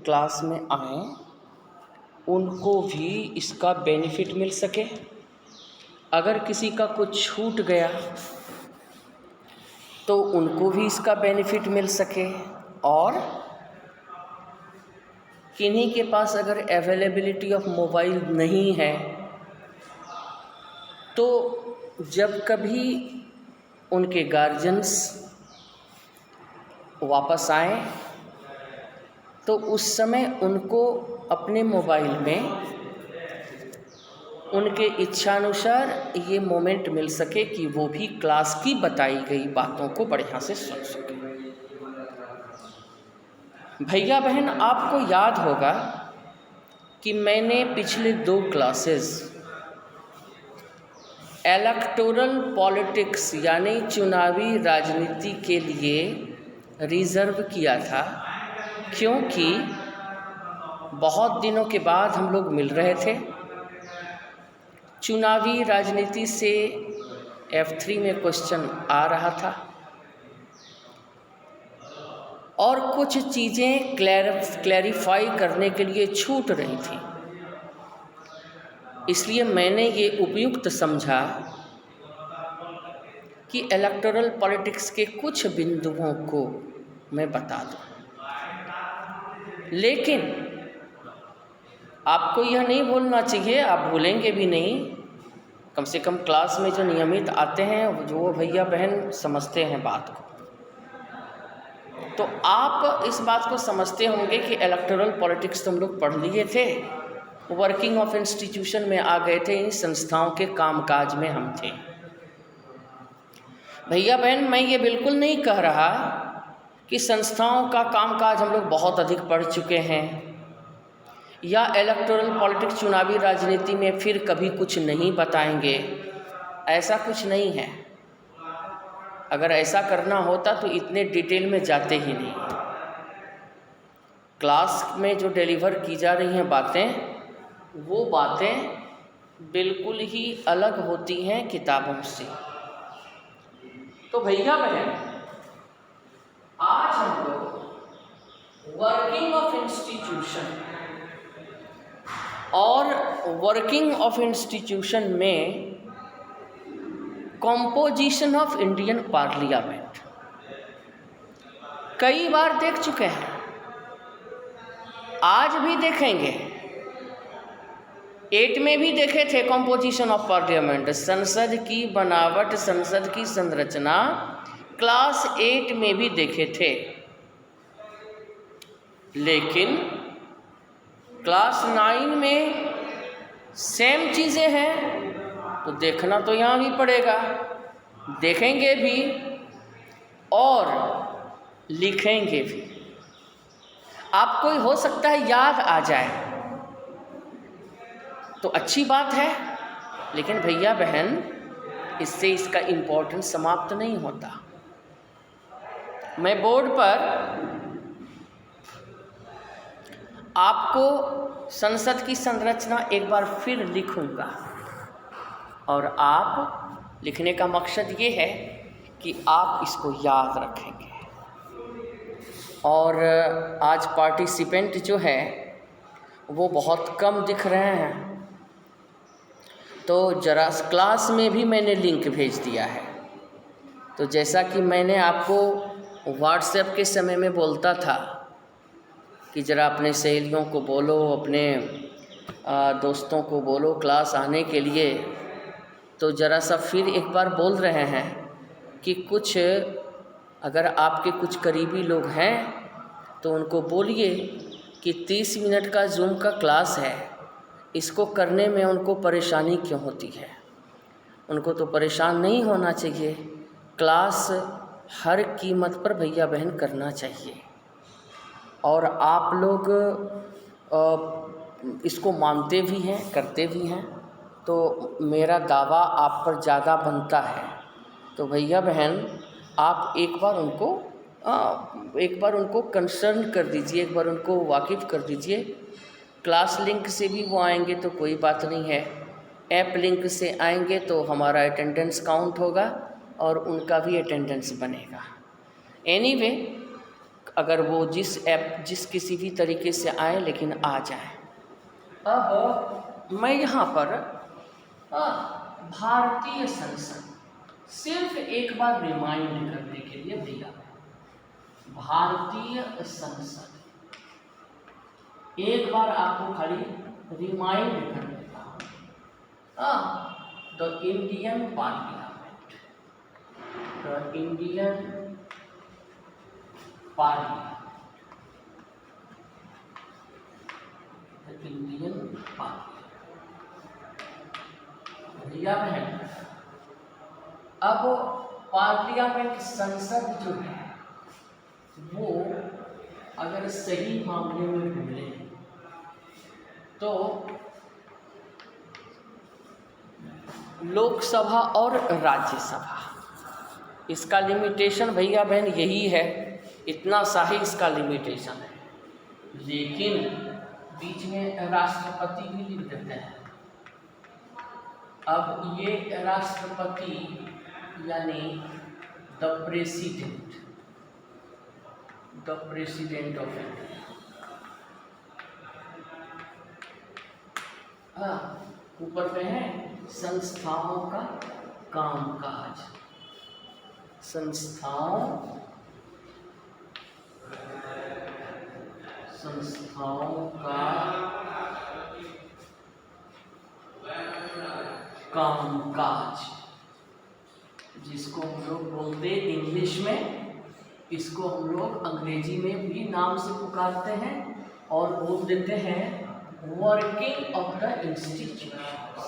Class में आएँ उनको भी इसका बेनिफिट मिल सके। अगर किसी का कुछ छूट गया तो उनको भी इसका बेनिफिट मिल सके, और किन्हीं के पास अगर अवेलेबिलिटी ऑफ मोबाइल नहीं है तो जब कभी उनके गार्जियंस वापस आएँ तो उस समय उनको अपने मोबाइल में उनके इच्छानुसार ये मोमेंट मिल सके कि वो भी क्लास की बताई गई बातों को बढ़िया से सुन सके। भैया बहन, आपको याद होगा कि मैंने पिछले 2 क्लासेस इलेक्टोरल पॉलिटिक्स यानी चुनावी राजनीति के लिए रिज़र्व किया था, क्योंकि बहुत दिनों के बाद हम लोग मिल रहे थे। चुनावी राजनीति से F3 में क्वेश्चन आ रहा था और कुछ चीज़ें क्लैरिफाई करने के लिए छूट रही थी। इसलिए मैंने ये उपयुक्त समझा कि इलेक्टोरल पॉलिटिक्स के कुछ बिंदुओं को मैं बता दूं। लेकिन आपको यह नहीं भूलना चाहिए, आप भूलेंगे भी नहीं, कम से कम क्लास में जो नियमित आते हैं जो भैया बहन समझते हैं बात को, तो आप इस बात को समझते होंगे कि इलेक्टोरल पॉलिटिक्स तो हम लोग पढ़ लिए थे, वर्किंग ऑफ इंस्टीट्यूशन में आ गए थे, इन संस्थाओं के कामकाज में हम थे। भैया बहन, मैं ये बिल्कुल नहीं कह रहा कि संस्थाओं का कामकाज हम लोग बहुत अधिक पढ़ चुके हैं या इलेक्टोरल पॉलिटिक्स चुनावी राजनीति में फिर कभी कुछ नहीं बताएंगे। ऐसा कुछ नहीं है। अगर ऐसा करना होता तो इतने डिटेल में जाते ही नहीं। क्लास में जो डिलीवर की जा रही हैं बातें, वो बातें बिल्कुल ही अलग होती हैं किताबों से। तो भैया बहन, आज हम लोग वर्किंग ऑफ इंस्टीट्यूशन और वर्किंग ऑफ इंस्टीट्यूशन में कॉम्पोजिशन ऑफ इंडियन पार्लियामेंट कई बार देख चुके हैं, आज भी देखेंगे। 8 में भी देखे थे कॉम्पोजिशन ऑफ पार्लियामेंट, संसद की बनावट, संसद की संरचना, क्लास 8 में भी देखे थे। लेकिन क्लास 9 में सेम चीज़ें हैं, तो देखना तो यहाँ भी पड़ेगा, देखेंगे भी और लिखेंगे भी। आपको हो सकता है याद आ जाए तो अच्छी बात है, लेकिन भैया बहन, इससे इसका इम्पोर्टेंस समाप्त नहीं होता। मैं बोर्ड पर आपको संसद की संरचना एक बार फिर लिखूंगा और आप लिखने का मकसद ये है कि आप इसको याद रखेंगे। और आज पार्टिसिपेंट जो है वो बहुत कम दिख रहे हैं, तो जरा क्लास में भी मैंने लिंक भेज दिया है। तो जैसा कि मैंने आपको व्हाट्सएप के समय में बोलता था कि ज़रा अपने सहेलियों को बोलो, अपने दोस्तों को बोलो क्लास आने के लिए, तो ज़रा सा फिर एक बार बोल रहे हैं कि कुछ अगर आपके कुछ करीबी लोग हैं तो उनको बोलिए कि 30 मिनट का जूम का क्लास है, इसको करने में उनको परेशानी क्यों होती है। उनको तो परेशान नहीं होना चाहिए, क्लास हर कीमत पर भैया बहन करना चाहिए। और आप लोग इसको मानते भी हैं, करते भी हैं, तो मेरा दावा आप पर ज़्यादा बनता है। तो भैया बहन, आप एक बार उनको कंसर्न कर दीजिए, एक बार उनको वाकिफ़ कर दीजिए। क्लास लिंक से भी वो आएंगे तो कोई बात नहीं है, ऐप लिंक से आएंगे तो हमारा अटेंडेंस काउंट होगा और उनका भी अटेंडेंस बनेगा। एनीवे, अगर वो जिस किसी भी तरीके से आए, लेकिन आ जाए। अब मैं यहाँ पर भारतीय संसद सिर्फ एक बार रिमाइंड करने के लिए दिया है। भारतीय संसद एक बार आपको खाली रिमाइंड कर देता हूँ। The Indian parliament, the Indian parliament, the Indian parliament. भैया बहन, अब पार्लियामेंट संसद जो है वो अगर सही मामले में बोले तो लोकसभा और राज्यसभा, इसका लिमिटेशन भैया बहन यही है, इतना सा ही इसका लिमिटेशन है। लेकिन बीच में राष्ट्रपति भी लिख देते हैं। अब ये राष्ट्रपति यानी द प्रेसिडेंट ऑफ इंडिया। ऊपर पे है संस्थाओं का कामकाज, संस्थाओं का कामकाज, जिसको हम लोग बोलते हैं इंग्लिश में, इसको हम लोग अंग्रेजी में भी नाम से पुकारते हैं और बोल देते हैं working of the institutions,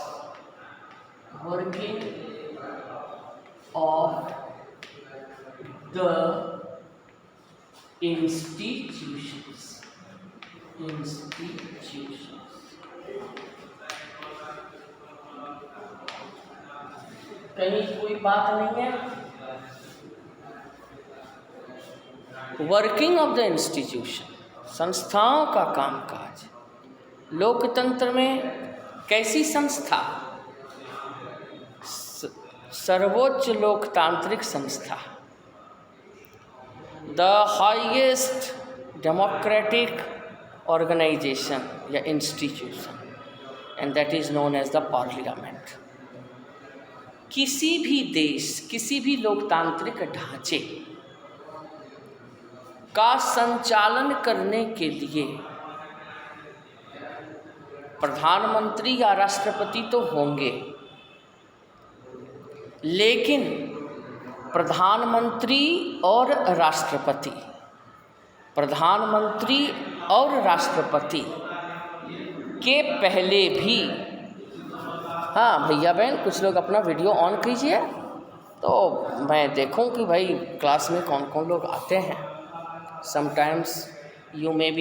working of the institutions. कहीं कोई बात नहीं है। वर्किंग ऑफ द इंस्टीट्यूशन, संस्थाओं का कामकाज। लोकतंत्र में कैसी संस्था? सर्वोच्च लोकतांत्रिक संस्था, द हाईएस्ट डेमोक्रेटिक ऑर्गेनाइजेशन या institution, and that is known as the parliament. किसी भी देश, किसी भी लोकतांत्रिक ढांचे का संचालन करने के लिए प्रधानमंत्री या राष्ट्रपति तो होंगे, लेकिन प्रधानमंत्री और राष्ट्रपति के पहले भी, हाँ भैया बहन कुछ लोग अपना वीडियो ऑन कीजिए तो मैं देखूं कि भाई क्लास में कौन कौन लोग आते हैं। Sometimes you may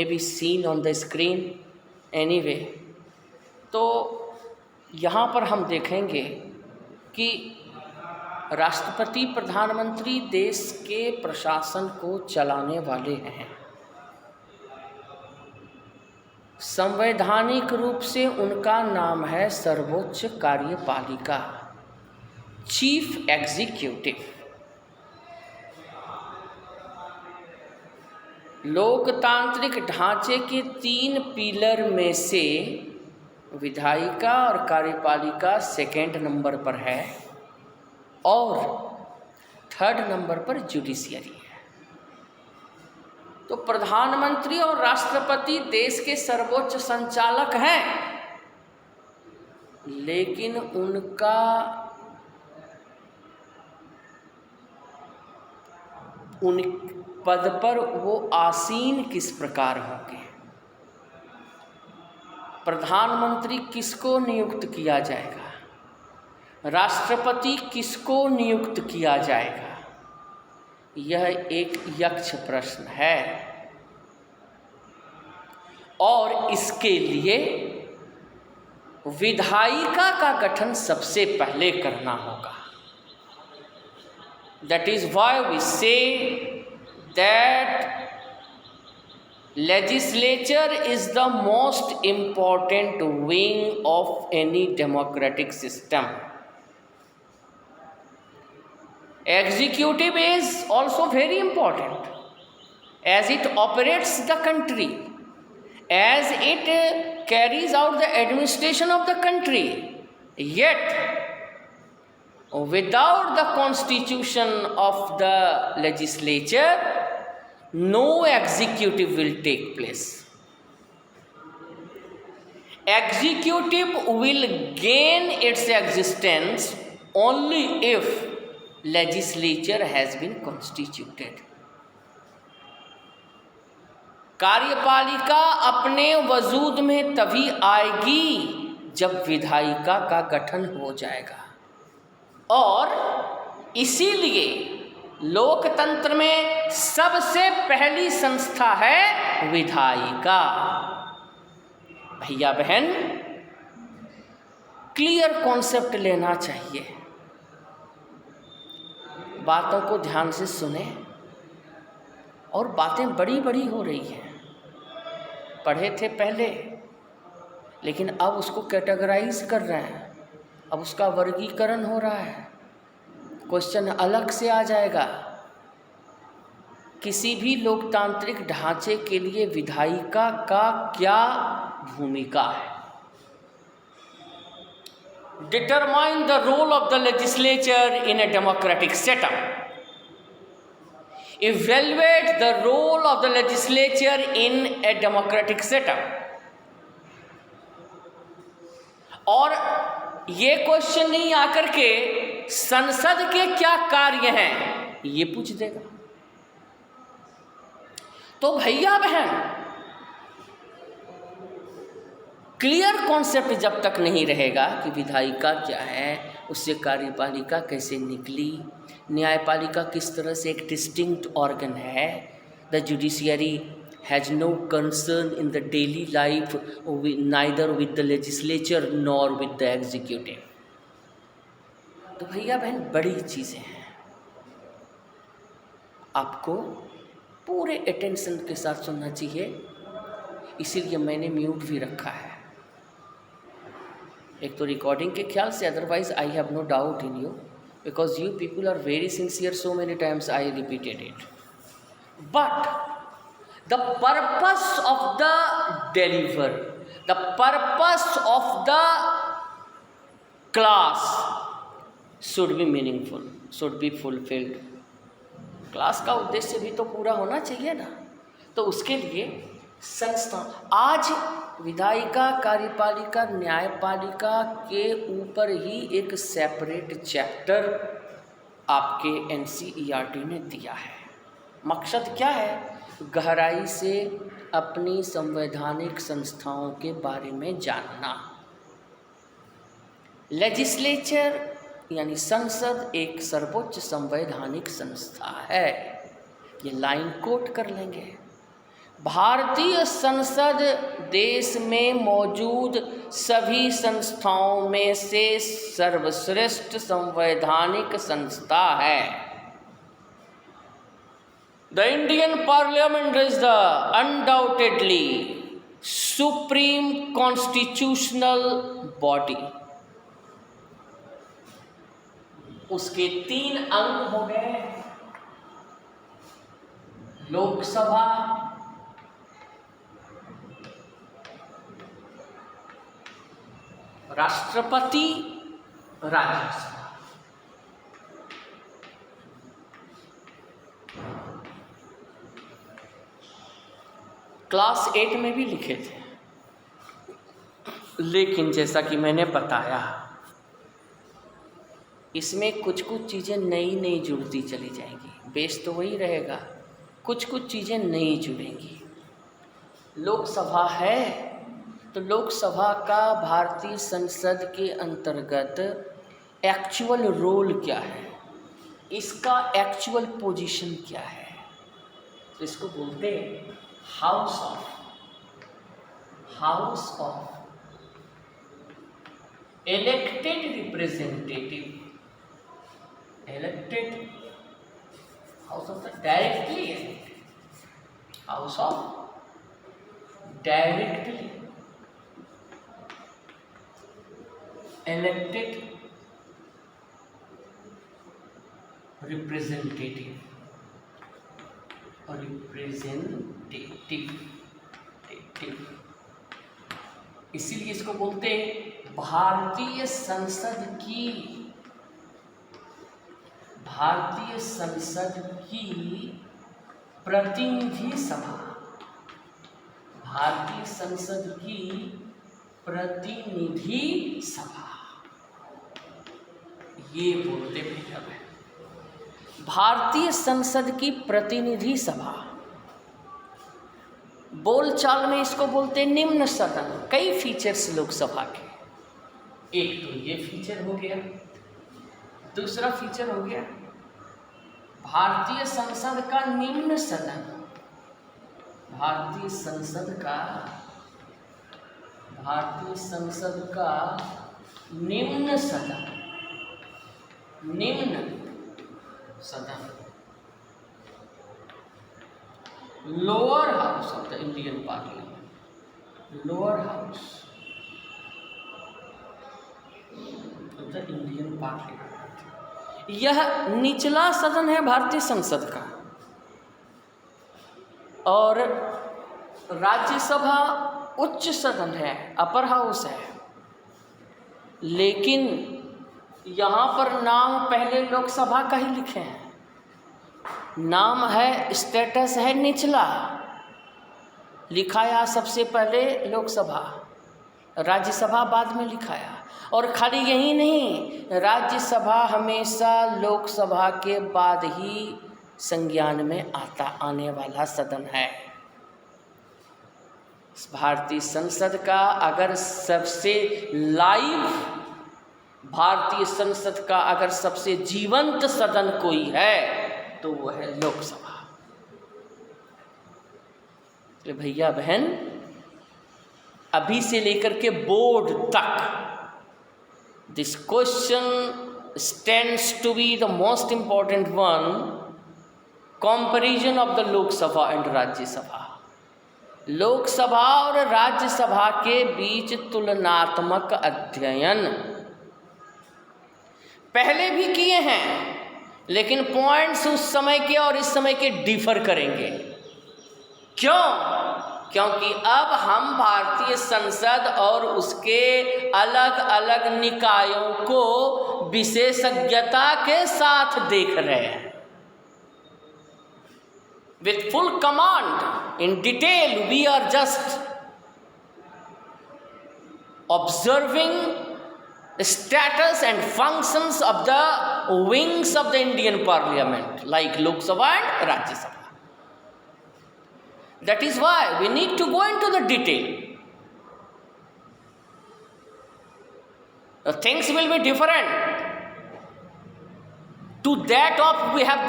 be seen on the screen anyway. तो यहाँ पर हम देखेंगे कि राष्ट्रपति प्रधानमंत्री देश के प्रशासन को चलाने वाले हैं। संवैधानिक रूप से उनका नाम है सर्वोच्च कार्यपालिका, चीफ एग्जीक्यूटिव। लोकतांत्रिक ढांचे के 3 पिलर में से विधायिका और कार्यपालिका सेकेंड नंबर पर है और थर्ड नंबर पर जुडिशियरी है। तो प्रधानमंत्री और राष्ट्रपति देश के सर्वोच्च संचालक हैं, लेकिन उन पद पर वो आसीन किस प्रकार होंगे? प्रधानमंत्री किसको नियुक्त किया जाएगा? राष्ट्रपति किसको नियुक्त किया जाएगा? यह एक यक्ष प्रश्न है और इसके लिए विधायिका का गठन सबसे पहले करना होगा। That is why we say that legislature is the most important wing of any democratic system. Executive is also very important, as it operates the country, as it carries out the administration of the country. Yet, without the constitution of the legislature, no executive will take place. Executive will gain its existence only if legislature has been constituted. कार्यपालिका अपने वजूद में तभी आएगी जब विधायिका का गठन हो जाएगा, और इसीलिए लोकतंत्र में सबसे पहली संस्था है विधायिका। भैया बहन, क्लियर कॉन्सेप्ट लेना चाहिए, बातों को ध्यान से सुने। और बातें बड़ी बड़ी हो रही हैं, पढ़े थे पहले, लेकिन अब उसको कैटेगराइज कर रहे हैं, अब उसका वर्गीकरण हो रहा है, क्वेश्चन अलग से आ जाएगा। किसी भी लोकतांत्रिक ढांचे के लिए विधायिका का क्या भूमिका है? Determine the role of the legislature in a democratic setup. Evaluate the role of the legislature in a democratic setup. और ये क्वेश्चन नहीं आकर के संसद के क्या कार्य हैं ये पूछ देगा। तो भैया बहन, क्लियर कॉन्सेप्ट जब तक नहीं रहेगा कि विधायिका क्या है, उससे कार्यपालिका कैसे निकली, न्यायपालिका किस तरह से एक डिस्टिंक्ट ऑर्गन है, the judiciary has no concern in the daily life neither with the legislature nor with the executive. तो भैया बहन, बड़ी चीज़ें हैं, आपको पूरे अटेंशन के साथ सुनना चाहिए, इसीलिए मैंने म्यूट भी रखा है। एक तो रिकॉर्डिंग के ख्याल से, otherwise I have no doubt in you, because you people are very sincere, so many times I repeated it. But the purpose of the deliver, the purpose of the class should be meaningful, should be fulfilled. Class का उद्देश्य भी तो पूरा होना चाहिए ना। तो उसके लिए संस्था, आज विधायिका, कार्यपालिका, न्यायपालिका के ऊपर ही एक सेपरेट चैप्टर आपके NCERT ने दिया है। मकसद क्या है? गहराई से अपनी संवैधानिक संस्थाओं के बारे में जानना। लेजिस्लेचर यानी संसद एक सर्वोच्च संवैधानिक संस्था है, ये लाइन कोट कर लेंगे। भारतीय संसद देश में मौजूद सभी संस्थाओं में से सर्वश्रेष्ठ संवैधानिक संस्था है। The Indian parliament is the undoubtedly supreme constitutional body. उसके 3 अंग हो गए, लोकसभा, राष्ट्रपति, राज्यसभा। क्लास 8 में भी लिखे थे, लेकिन जैसा कि मैंने बताया, इसमें कुछ कुछ चीज़ें नई नई जुड़ती चली जाएंगी। बेस तो वही रहेगा, कुछ कुछ चीज़ें नई जुड़ेंगी। लोकसभा है तो लोकसभा का भारतीय संसद के अंतर्गत एक्चुअल रोल क्या है, इसका एक्चुअल पोजीशन क्या है, तो इसको बोलते हैं house of elected representative, house of the directly elected, house of directly elected representative। Representative, इसीलिए इसको बोलते हैं भारतीय संसद की प्रतिनिधि सभा, भारतीय संसद की प्रतिनिधि सभा, ये बोलते भैया है भारतीय संसद की प्रतिनिधि सभा। बोलचाल में इसको बोलते हैं निम्न सदन। कई फीचर्स लोकसभा के, एक तो ये फीचर हो गया, दूसरा फीचर हो गया भारतीय संसद का निम्न सदन, भारतीय संसद का निम्न सदन, lower house of the Indian parliament, lower house of the Indian parliament, यह निचला सदन है भारतीय संसद का। और राज्यसभा उच्च सदन है, अपर हाउस है। लेकिन यहाँ पर नाम पहले लोकसभा का ही लिखे हैं, नाम है, स्टेटस है निचला, लिखाया सबसे पहले लोकसभा, राज्यसभा बाद में लिखाया। और खाली यही नहीं, राज्यसभा हमेशा लोकसभा के बाद ही संज्ञान में आने वाला सदन है। भारतीय संसद का अगर सबसे लाइव, भारतीय संसद का अगर सबसे जीवंत सदन कोई है तो वो है लोकसभा। तो भैया बहन, अभी से लेकर के बोर्ड तक this question stands to be the most important one, comparison of the Lok Sabha and Rajya Sabha. Lok Sabha और राज्यसभा के बीच तुलनात्मक अध्ययन पहले भी किए हैं, लेकिन पॉइंट्स उस समय के और इस समय के डिफर करेंगे। क्यों? क्योंकि अब हम भारतीय संसद और उसके अलग अलग निकायों को विशेषज्ञता के साथ देख रहे हैं। With full command, in detail, we are just observing the status and functions of the wings of the Indian Parliament, like Lok Sabha and Rajya Sabha. That is why we need to go into the detail. Things will be different to that of we have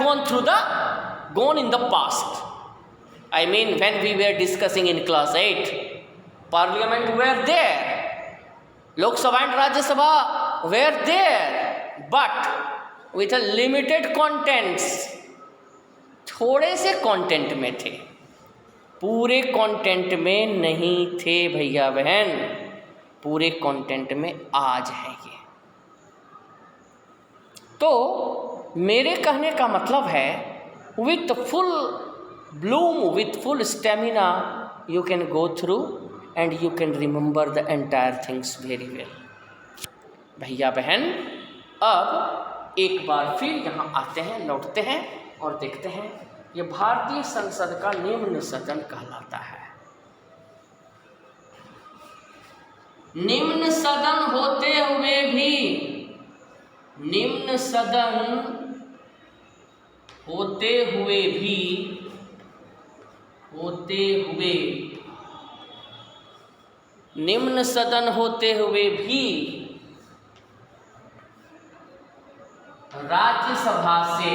gone in the past. I mean, when we were discussing in class 8, Parliament were there, Lok Sabha and Rajya Sabha were there, but with a limited contents. थोड़े से content में थे, पूरे content में नहीं थे भैया बहन, पूरे कंटेंट में आज है ये। तो मेरे कहने का मतलब है, with full bloom, with full stamina, you can go through and you can remember the entire things very well. भैया बहन, अब एक बार फिर यहाँ आते हैं, लौटते हैं और देखते हैं ये भारतीय संसद का निम्न सदन कहलाता है। निम्न सदन होते हुए भी, निम्न सदन होते हुए भी राज्यसभा से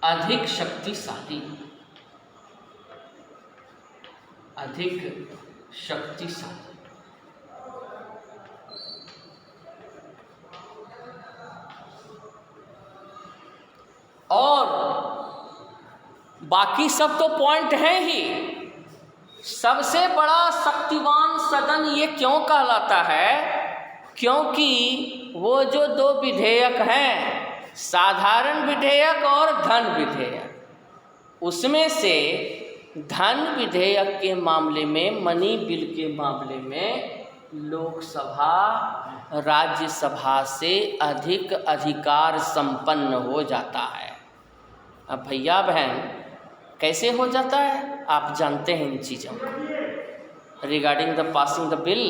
अधिक शक्तिशाली, और बाकी सब तो पॉइंट है ही, सबसे बड़ा शक्तिवान सदन ये क्यों कहलाता है? क्योंकि वो जो दो विधेयक हैं, साधारण विधेयक और धन विधेयक, उसमें से धन विधेयक के मामले में, मनी बिल के मामले में लोकसभा राज्यसभा से अधिक अधिकार संपन्न हो जाता है। अब भैया बहन कैसे हो जाता है, आप जानते हैं इन चीज़ों को। Regarding the passing the bill,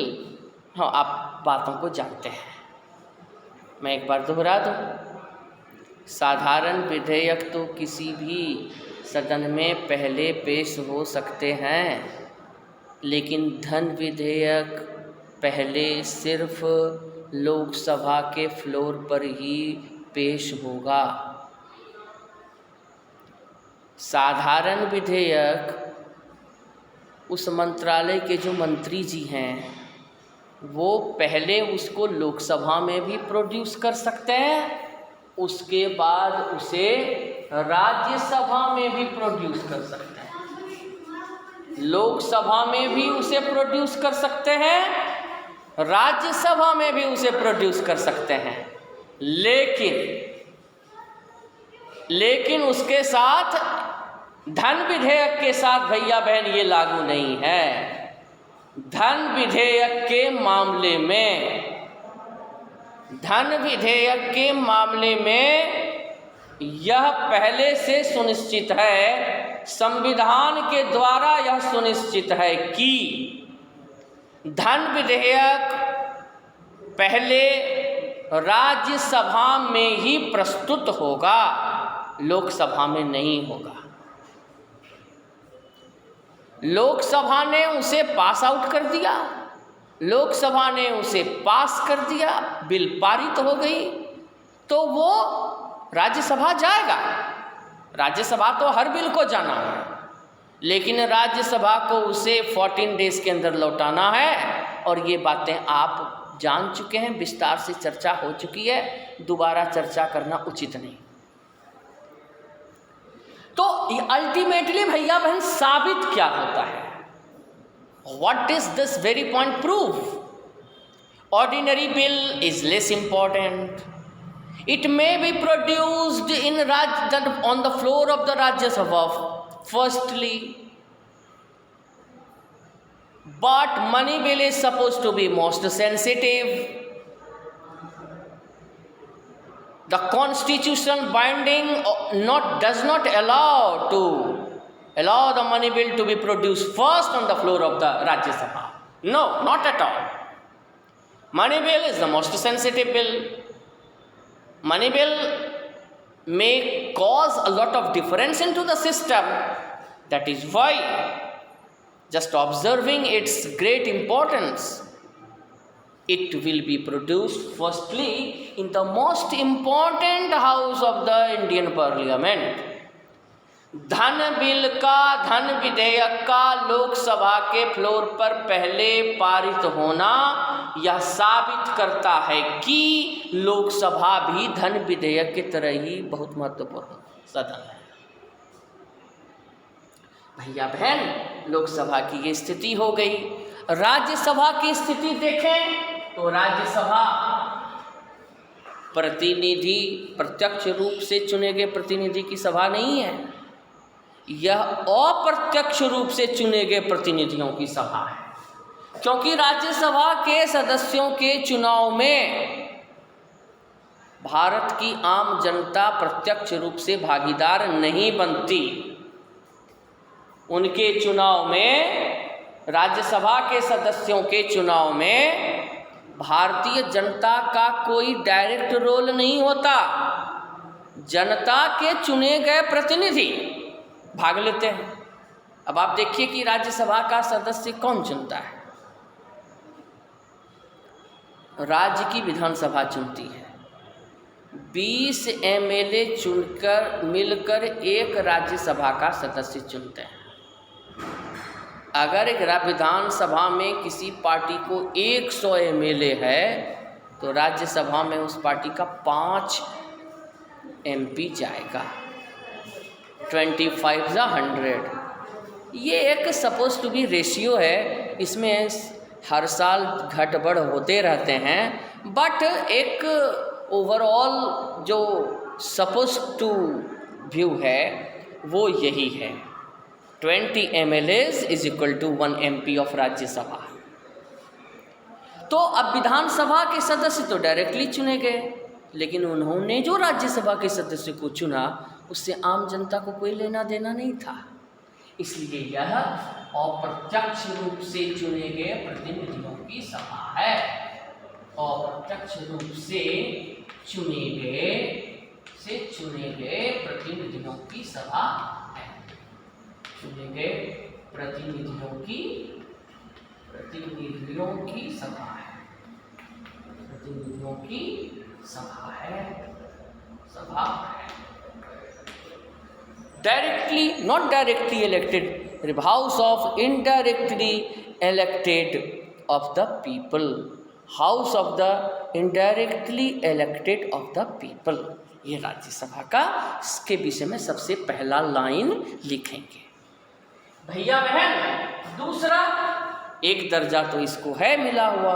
हाँ आप बातों को जानते हैं। मैं एक बार दोहरा दूँ, साधारण विधेयक तो किसी भी सदन में पहले पेश हो सकते हैं, लेकिन धन विधेयक पहले सिर्फ लोकसभा के फ्लोर पर ही पेश होगा। साधारण विधेयक उस मंत्रालय के जो मंत्री जी हैं वो पहले उसको लोकसभा में भी प्रोड्यूस कर सकते हैं, उसके बाद उसे राज्यसभा में भी प्रोड्यूस कर सकते हैं। लोकसभा में भी उसे प्रोड्यूस कर सकते हैं, राज्यसभा में भी उसे प्रोड्यूस कर सकते हैं, लेकिन उसके साथ धन विधेयक के साथ भैया बहन ये लागू नहीं है। धन विधेयक के मामले में यह पहले से सुनिश्चित है, संविधान के द्वारा यह सुनिश्चित है कि धन विधेयक पहले राज्यसभा में ही प्रस्तुत होगा, लोकसभा में नहीं होगा। लोकसभा ने उसे पास आउट कर दिया, लोकसभा ने उसे पास कर दिया, बिल पारित हो गई, तो वो राज्यसभा जाएगा। राज्यसभा तो हर बिल को जाना है, लेकिन राज्यसभा को उसे 14 डेज के अंदर लौटाना है। और ये बातें आप जान चुके हैं, विस्तार से चर्चा हो चुकी है, दोबारा चर्चा करना उचित नहीं। तो अल्टीमेटली भैया बहन साबित क्या होता है? What is this very point prove? Ordinary bill is less important. It may be produced on the floor of the Rajya Sabha firstly, but money bill is supposed to be most sensitive. The constitution binding does not allow the money bill to be produced first on the floor of the Rajya Sabha. No, not at all. Money bill is the most sensitive bill. Money bill may cause a lot of difference into the system. That is why, just observing its great importance, it will be produced firstly in the most important house of the Indian Parliament. धन विधेयक का लोकसभा के floor पर पहले पारित होना यह साबित करता है कि लोकसभा भी धन विधेयक की तरह ही बहुत महत्वपूर्ण सदन है। भैया बहन, लोकसभा की ये स्थिति हो गई। राज्यसभा की स्थिति देखें तो राज्यसभा प्रतिनिधि, प्रत्यक्ष रूप से चुने गए प्रतिनिधि की सभा नहीं है, यह अप्रत्यक्ष रूप से चुने गए प्रतिनिधियों की सभा है। क्योंकि राज्यसभा के सदस्यों के चुनाव में भारत की आम जनता प्रत्यक्ष रूप से भागीदार नहीं बनती। उनके चुनाव में, राज्यसभा के सदस्यों के चुनाव में भारतीय जनता का कोई डायरेक्ट रोल नहीं होता। जनता के चुने गए प्रतिनिधि भाग लेते हैं। अब आप देखिए कि राज्यसभा का सदस्य कौन चुनता है? राज्य की विधानसभा चुनती है। 20 एमएलए चुनकर मिलकर एक राज्यसभा का सदस्य चुनते हैं। अगर एक विधानसभा में किसी पार्टी को 100 एमएलए है तो राज्यसभा में उस पार्टी का 5 एमपी जाएगा। 25 100 ये एक सपोज टू बी रेशियो है। इसमें हर साल घट बढ़ होते रहते हैं, बट एक ओवरऑल जो सपोज टू व्यू है वो यही है, 20 MLAs is equal to 1 MP of Rajya Sabha. तो अब विधानसभा के सदस्य तो डायरेक्टली चुने गए, लेकिन उन्होंने जो राज्यसभा के सदस्य को चुना उससे आम जनता को कोई लेना देना नहीं था, इसलिए यह अप्रत्यक्ष रूप से चुने गए प्रतिनिधियों की सभा है। अप्रत्यक्ष रूप से चुने गए प्रतिनिधियों की सभा है। चुने गए प्रतिनिधियों की सभा है। प्रतिनिधियों की सभा है। Directly, not directly elected, House of indirectly elected of the people, House of the indirectly elected of the people, ये राज्यसभा का इसके विषय में सबसे पहला लाइन लिखेंगे भैया बहन। दूसरा, एक दर्जा तो इसको है मिला हुआ,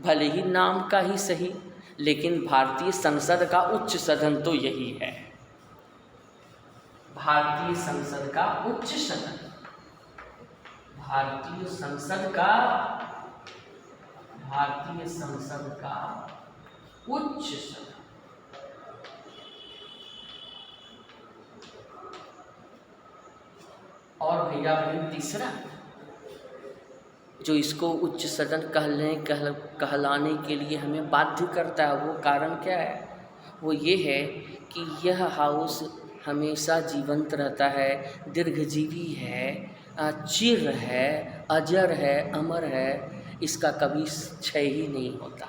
भले ही नाम का ही सही, लेकिन भारतीय संसद का उच्च सदन तो यही है। भारतीय संसद का उच्च सदन, भारतीय संसद का उच्च सदन। और भैया बहन तीसरा, जो इसको उच्च सदन कहलाने के लिए हमें बाध्य करता है, वो कारण क्या है? वो ये है कि यह हाउस हमेशा जीवंत रहता है, दीर्घजीवी है, चिर है, अजर है, अमर है, इसका कभी क्षय ही नहीं होता।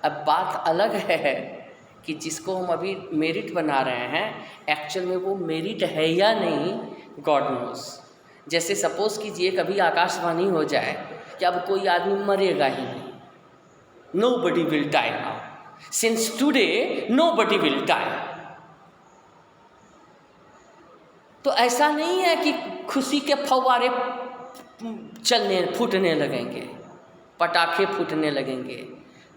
अब बात अलग है कि जिसको हम अभी मेरिट बना रहे हैं, एक्चुअल में वो मेरिट है या नहीं, गॉड नोस। जैसे सपोज कीजिए कभी आकाशवाणी हो जाए कि अब कोई आदमी मरेगा ही नहीं, nobody will die now, since today nobody will die. तो ऐसा नहीं है कि खुशी के फव्वारे फूटने लगेंगे, पटाखे फूटने लगेंगे।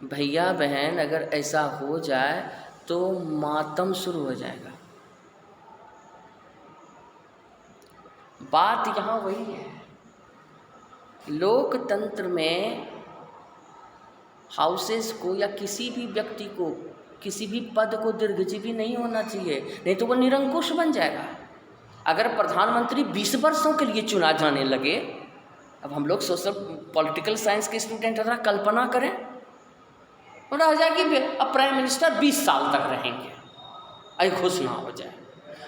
भैया बहन, अगर ऐसा हो जाए तो मातम शुरू हो जाएगा। बात यहाँ वही है, लोकतंत्र में हाउसेस को या किसी भी व्यक्ति को, किसी भी पद को दीर्घजीवी नहीं होना चाहिए, नहीं तो वो निरंकुश बन जाएगा। अगर प्रधानमंत्री 20 वर्षों के लिए चुना जाने लगे, अब हम लोग सोशल पॉलिटिकल साइंस के स्टूडेंट हैं, कल्पना करें, रह जाए कि अब प्राइम मिनिस्टर 20 साल तक रहेंगे, ऐसी घोषणा हो जाए,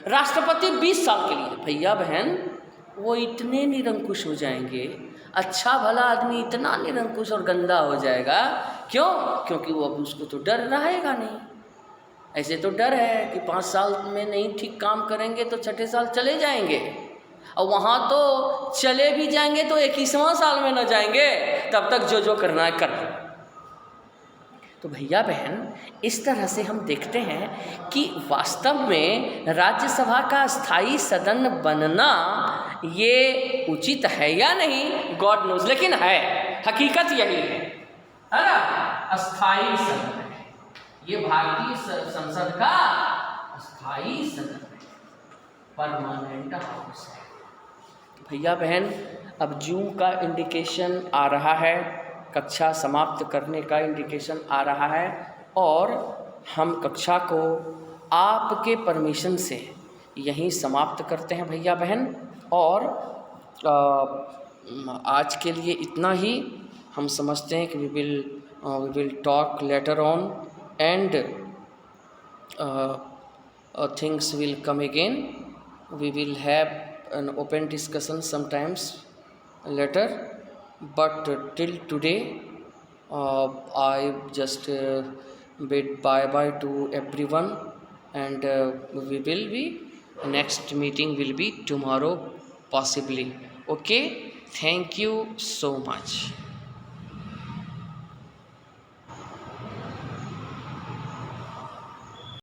राष्ट्रपति 20 साल के लिए, भैया बहन वो इतने निरंकुश हो जाएंगे, अच्छा भला आदमी इतना निरंकुश और गंदा हो जाएगा। क्यों? क्योंकि वो अब उसको तो डर रहेगा नहीं। ऐसे तो डर है कि 5 साल में नहीं ठीक काम करेंगे तो 6ठे साल चले जाएंगे, और वहाँ तो चले भी जाएंगे तो 21वां साल में न जाएंगे, तब तक जो करना है कर लो। तो भैया बहन, इस तरह से हम देखते हैं कि वास्तव में राज्यसभा का स्थायी सदन बनना ये उचित है या नहीं, गॉड नोज, लेकिन है, हकीकत यही है ना, अस्थायी सदन है ये, भारतीय संसद का स्थायी सदन है, परमानेंट हाउस है। भैया बहन, अब जून का इंडिकेशन आ रहा है, कक्षा समाप्त करने का इंडिकेशन आ रहा है, और हम कक्षा को आपके परमिशन से यहीं समाप्त करते हैं भैया बहन। और आज के लिए इतना ही। हम समझते हैं कि we will talk later on and things will come again. We will have an open discussion sometimes later, but till today I just bid bye to everyone, and next meeting will be tomorrow possibly. Okay, thank you so much.